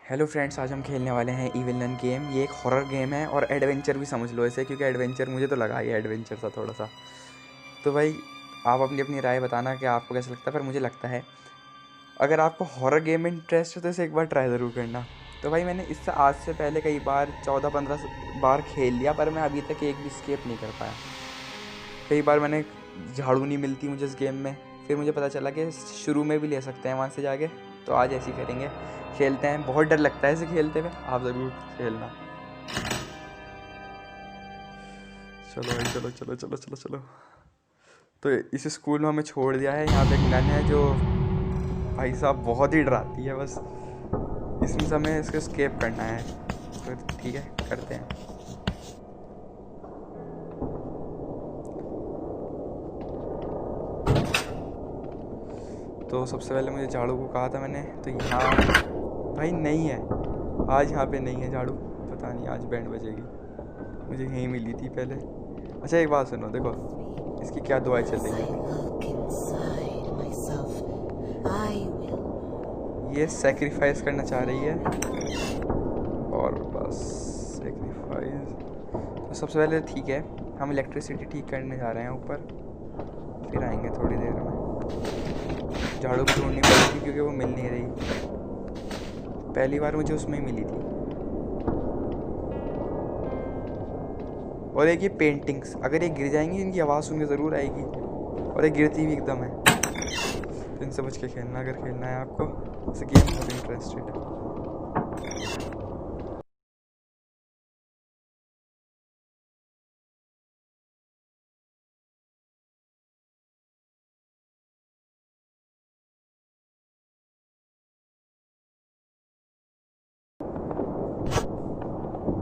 Hello friends, आज हम खेलने वाले हैं इविल नन गेम। ये एक हॉरर गेम है और एडवेंचर भी समझ लो इसे, क्योंकि एडवेंचर मुझे तो लगा ही एडवेंचर सा थोड़ा सा। तो भाई आप अपनी अपनी राय बताना कि आपको कैसा लगता है, पर मुझे लगता है अगर आपको हॉरर गेम में इंटरेस्ट हो तो इसे एक बार ट्राई ज़रूर करना। तो भाई मैंने इससे आज से पहले कई बार 14-15 बार खेल लिया, पर मैं अभी तक एक भी स्केप नहीं कर पाया। कई बार मैंने झाड़ू नहीं मिलती मुझे इस गेम में, फिर मुझे पता चला कि शुरू में भी ले सकते हैं वहाँ से जाके। तो आज ऐसे ही करेंगे, खेलते हैं। बहुत डर लगता है इसे खेलते हुए, आप ज़रूर खेलना। चलो भाई, चलो चलो चलो चलो चलो। तो इस स्कूल में हमें छोड़ दिया है। यहाँ पे एक नन है जो भाई साहब बहुत ही डराती है। बस इसमें से हमें इसको स्केप करना है, तो ठीक है करते हैं। तो सबसे पहले मुझे झाड़ू को कहा था मैंने, तो यहाँ भाई नहीं है। आज यहाँ पे नहीं है झाड़ू, पता नहीं आज बैंड बजेगी। मुझे यहीं मिली थी पहले। अच्छा एक बात सुनो, देखो इसकी क्या दुआएं चल रही है। ये सेक्रीफाइस करना चाह रही है, और बस सेक्रीफाइस। तो सबसे पहले ठीक है, हम इलेक्ट्रिसिटी ठीक करने जा रहे हैं ऊपर, फिर आएंगे थोड़ी देर में। झाड़ू भी ढूंढनी पड़ेगी क्योंकि वो मिल नहीं रही। पहली बार मुझे उसमें ही मिली थी। और एक ये पेंटिंग्स, अगर ये गिर जाएंगी इनकी आवाज़ सुन के ज़रूर आएगी, और ये गिरती भी एकदम है। तो इनसे बच के खेलना अगर खेलना है आपको। इस गेम बहुत इंटरेस्टेड है।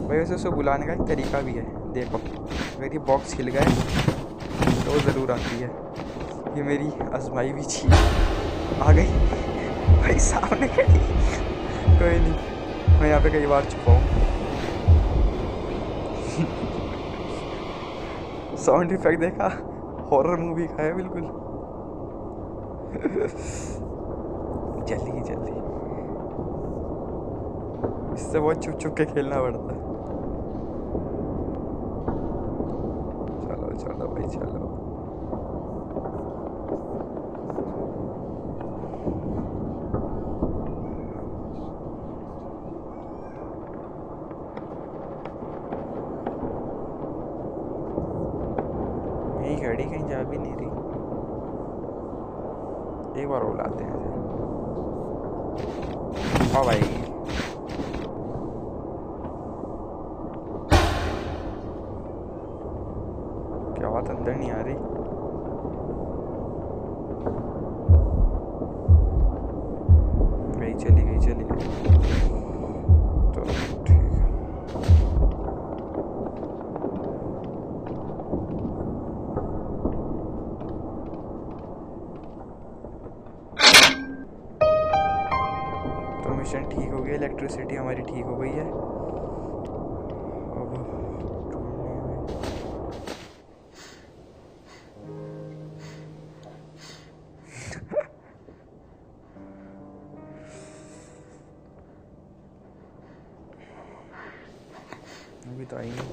भाई वैसे उसे बुलाने का एक तरीका भी है। देखो अगर ये बॉक्स हिल गए तो वो ज़रूर आती है। ये मेरी आजमाई हुई चीज़ आ गई भाई सामने खड़ी। कोई नहीं, मैं यहाँ पे कई बार छुपा हूँ। साउंड इफेक्ट देखा, हॉरर मूवी का है बिल्कुल। जल्दी जल्दी, इससे बहुत छुप छुप के खेलना पड़ता है। चलो चलो भाई चलो। यही खड़ी, कहीं जा भी नहीं रही। एक बार बुलाते हैं। हाँ भाई, क्या बात, अंदर नहीं आ रही। गई, चली गई चली गई। तो ठीक है। तो मिशन ठीक हो गया, इलेक्ट्रिसिटी हमारी ठीक हो गई है। अब अभी तो आई नहीं।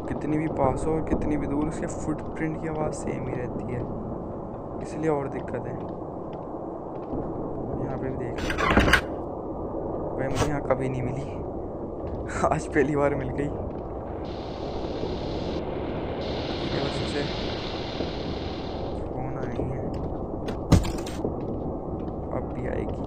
कितनी भी पास हो और कितनी भी दूर, उसके फुटप्रिंट की आवाज़ सेम ही रहती है, इसलिए और दिक्कत है। यहाँ पे भी देख भाई, मुझे यहाँ कभी नहीं मिली। आज पहली बार मिल गई। बस इसे फोन आई है, अब भी आएगी।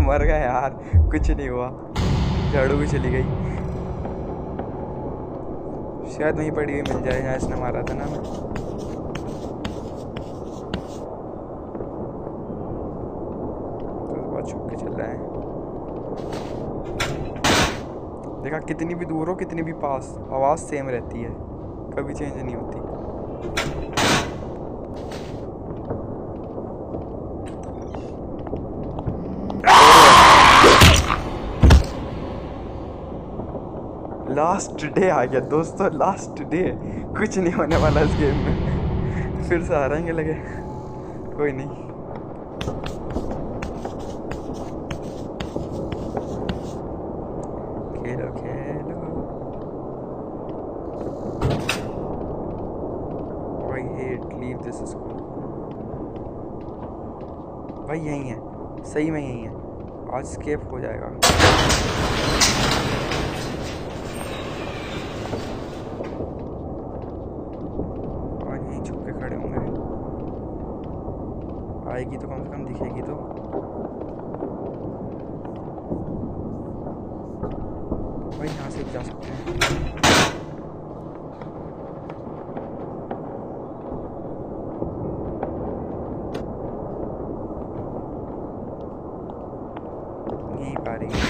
मर गया यार, कुछ नहीं हुआ, झाड़ू भी चली गई। शायद वहीं पड़ी हुई मिल जाए जहाँ इसने मारा था ना। तो बहुत छुप के चल रहा है। देखा, कितनी भी दूर हो कितनी भी पास, आवाज़ सेम रहती है, कभी चेंज नहीं होती। लास्ट डे आ गया दोस्तों, लास्ट डे। कुछ नहीं होने वाला इस गेम में। फिर से हारेंगे लगे, कोई नहीं। खेलो खेलो, I hate leave this school. भाई यही है, सही में यही है, आज स्केप हो जाएगा। और यहीं छुप के खड़े होंगे, आएगी तो कम से कम दिखेगी तो। भाई यहाँ से जा सकते हैं। यहीं पा रही है।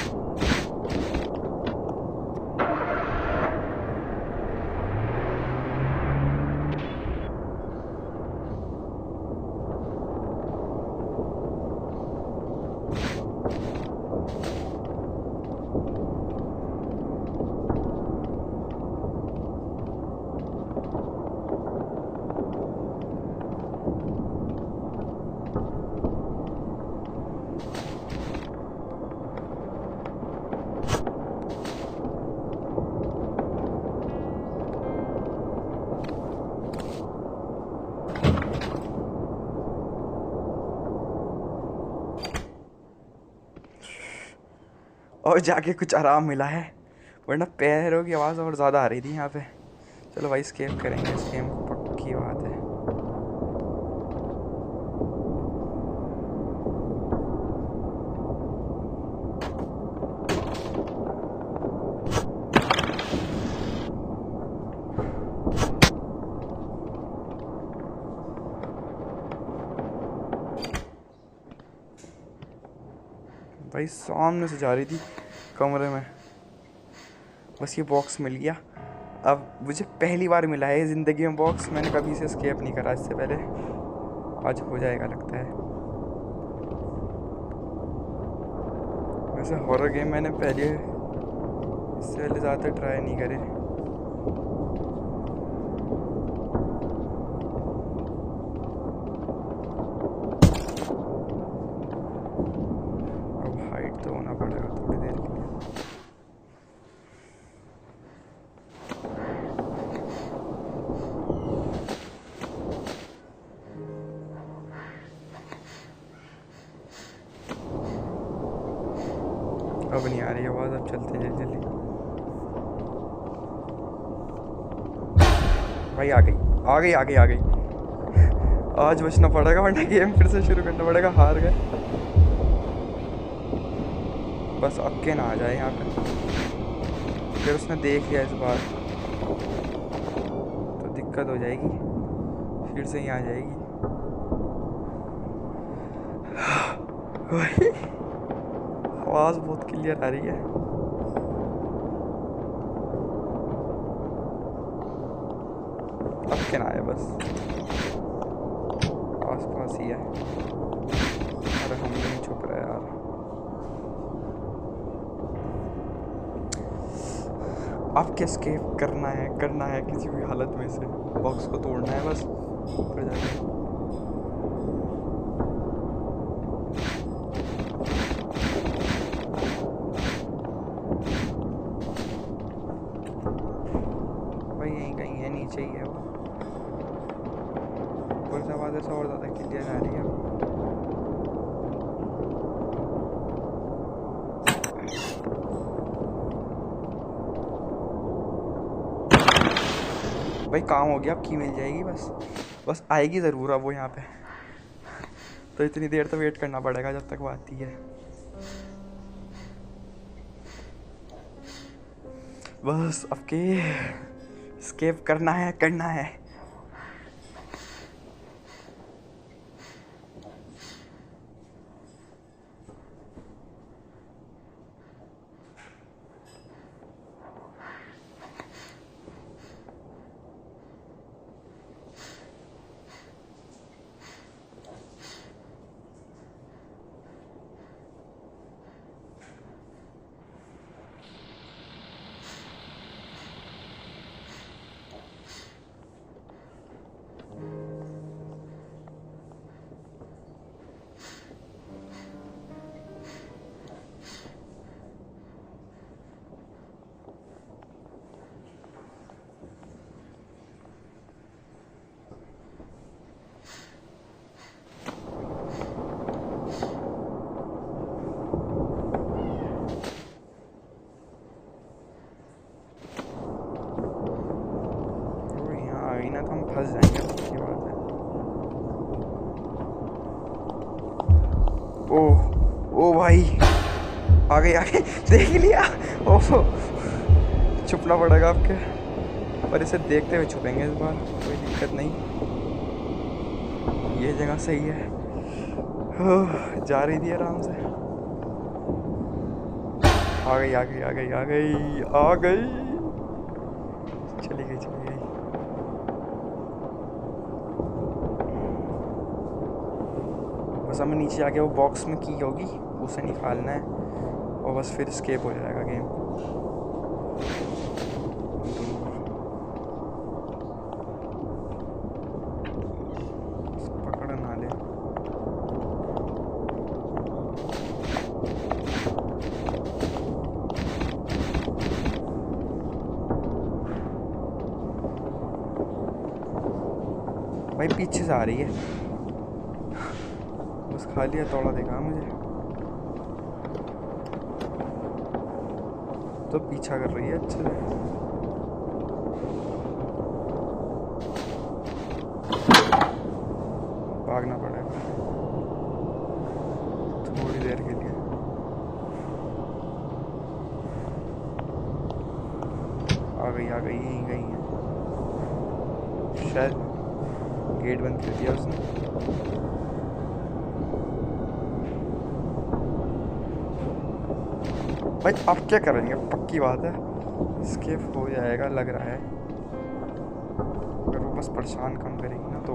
और जाके कुछ आराम मिला है, वरना पैरों की आवाज़ और ज़्यादा आ रही थी यहाँ पे। चलो भाई स्केप करेंगे इस गेम को, पक्की बात है। भाई सामने से जा रही थी कमरे में, बस ये बॉक्स मिल गया। अब मुझे पहली बार मिला है ज़िंदगी में बॉक्स, मैंने कभी से स्केप नहीं करा इससे पहले। आज हो जाएगा लगता है। वैसे हॉरर गेम मैंने पहले इससे पहले ज़्यादा ट्राई नहीं करे। अब हाइट तो होना पड़ेगा थोड़ी देर के लिए। अब नहीं आ रही आवाज़, अब चलते जल्दी जल्दी। भाई आ गई आ गई आ गई आ गई। आज बचना पड़ेगा वरना गेम फिर से शुरू करना पड़ेगा, हार गए। बस अक्के ना आ जाए यहाँ पे, फिर उसने देख लिया इस बार तो दिक्कत हो जाएगी, फिर से ही आ जाएगी। भाई आवाज़ बहुत क्लियर आ रही है। अब क्या ना आए, बस आस पास ही है। अरे हम नहीं छुप रहे यार। अब क्या स्केप करना है किसी भी हालत में से, बॉक्स को तोड़ना है बस, ऊपर जाके। भाई यहीं कहीं है, नीचे ही है वो। ऊपर से आवाज़ ऐसा और ज़्यादा क्लियर आ रही है। भाई काम हो गया, अब की मिल जाएगी बस, बस आएगी ज़रूर अब वो यहाँ पे। तो इतनी देर तो वेट करना पड़ेगा जब तक वो आती है। बस अब के स्केप करना है। ओ ओ भाई, आगे देख लिया। ओह, छुपना पड़ेगा आपके, पर इसे देखते हुए छुपेंगे इस बार, कोई दिक्कत नहीं। ये जगह सही है। जा रही थी आराम से। आ गई आ गई आ गई आ गई आ गई, चली गई चली गई। बस हमें नीचे आके वो बॉक्स में की होगी, उसे निकालना है और बस फिर स्केप हो जाएगा गेम। पकड़ ना ले। भाई पीछे से आ रही है, बस खाली हथौड़ा देखा मुझे, तो पीछा कर रही है अच्छे से। भागना पड़ेगा थोड़ी देर के लिए। आ गई यहीं गई है शायद, गेट बंद कर दिया उसने। भाई अब क्या करेंगे, पक्की बात है स्केप हो जाएगा लग रहा है, अगर वो बस परेशान कम करेगी ना तो।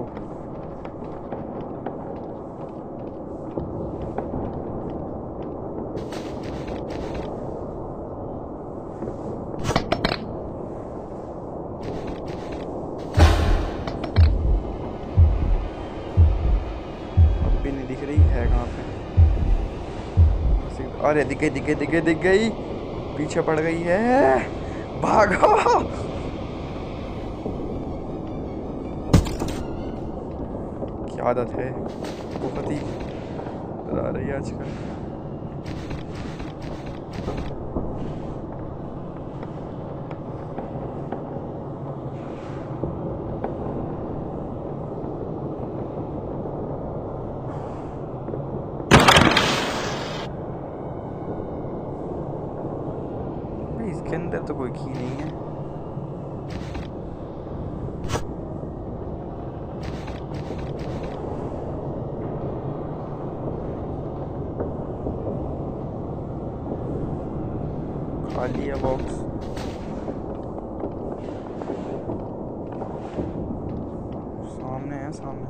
अब भी नहीं दिख रही है कहाँ पे। अरे दिख गई दिख गई दिख गई दिख गई, पीछे पड़ गई है, भागो। क्या आदत है, बहुत ही आ रही है आजकल। इसके अंदर तो कोई की नहीं है। खाली है बॉक्स। सामने है सामने,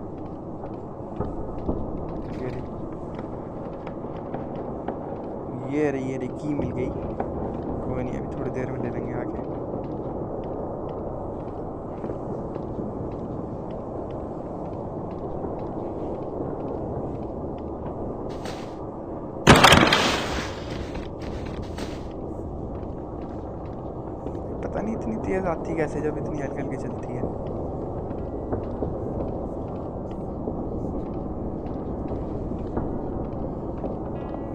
ये रही की मिल गई। कोई नहीं, अभी थोड़ी देर में ले लेंगे आके। पता नहीं इतनी तेज आती कैसे जब इतनी हल्की हल्की चलती है।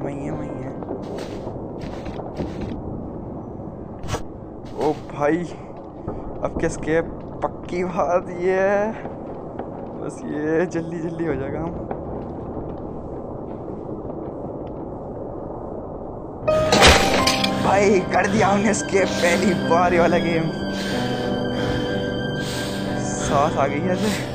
वही है। ओ भाई, अब के स्केप पक्की बात ये है, बस ये जल्दी जल्दी हो जाएगा हम। भाई कर दिया हमने स्केप, पहली बार वाला गेम। सांस आ गई है ऐसे।